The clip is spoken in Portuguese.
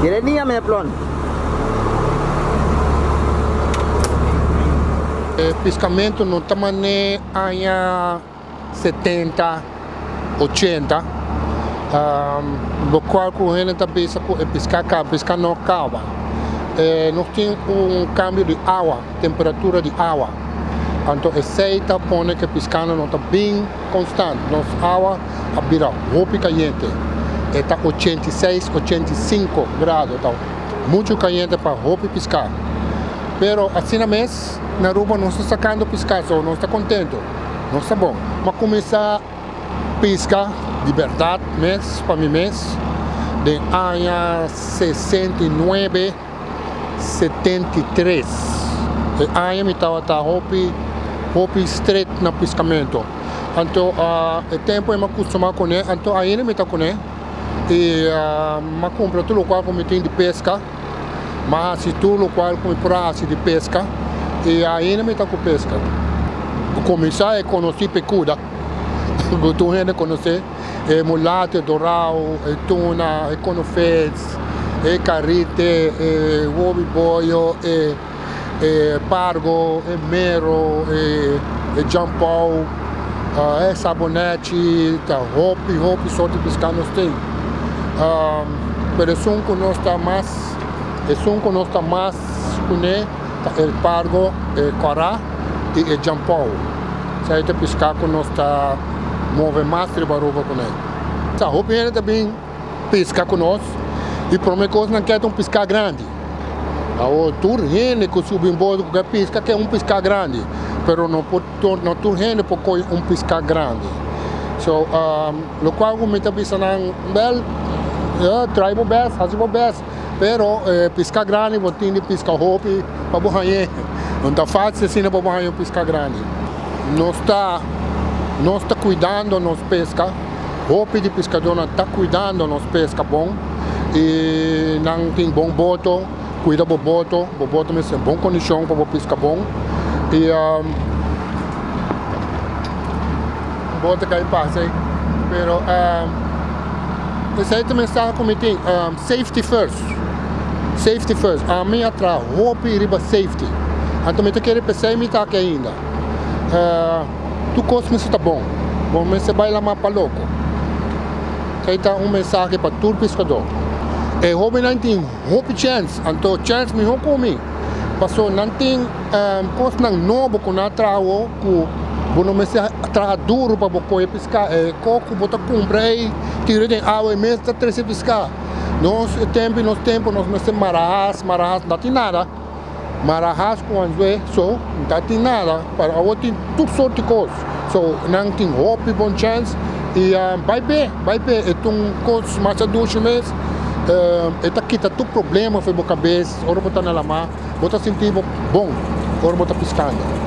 Direninha me plon. Pescamento non tamane anni 70, 80. Lo qual com ele também é pescar no cava. Nós temos cambio de água, temperatura de água. Então, aceita põe que pescando não está bem constante. Nossa água vira roupa quente. Está 86, 85 graus. Então, muito quente para roupa pescar. Pero assim mesmo, na rua não está sacando pescar, só não está contente. Não está bom. Mas começar a pescar de verdade mesmo, para mim mesmo, de ano 69, 73. E aí me estava roupa estreita no pescamento. Então, o tempo é me acostumar com ele, então ainda me está com ele. E me compra tudo o qual me tem de pesca, mas se tudo o qual me praxe de pesca, e ainda me está com pesca. Começar a conhecer pecuda, tu ainda conhecer, mulata, dourado, tuna, conofetes, carite, ovo boio, pargo, mero, jampau, sabonete, roupa, só de pescar nós tem. Pero es un conosta más, con el pargo, corá e el jampau. Se aí te pescar com nós tá move mais tribaruba com ele. Essa roupa ainda também pescar com nós e por uma coisa não quer pescar grande. O turrene que subi em bordo que pesca quer pescar grande, pero não turrene por pescar grande. So, lo qual me está pensando bel tribal best, hasibo best, pero pescar grande, vou ter de pescar roupa para borrar. Não está fácil assim para borrar pescar grande. Nós está cuidando nos pesca, roupa de pescador não está cuidando nos pesca bom e não tem bom boto, cuida do boto mesmo em boa condição para pescar bom e boto que aí passa aí, pero esse aí também está cometendo safety first, a minha atrás roupa e riba safety, então eu quero pensar em aqui ainda. Tu gosta está bom mas você vai lá mais para louco. Aí está mensagem para todo pescador. E roupa não tem roupa chance, então chance me comigo. Passou não tem coisa novo com a trago, que não me se traga duro para você pescar. Coco bota comprar e tira de água e mesmo está treze pescar. Nós tempo nós me marahas não tem nada. Marahas com anzué, só não tem nada. Para o tem tudo sorte de coisas. So não tem roupa e bom chance e vai bem. É coisas mais adultas mesmo. Está quita tu problema foi boa cabeça, ora botar na lama, botar sentir bom, ora botar pescando.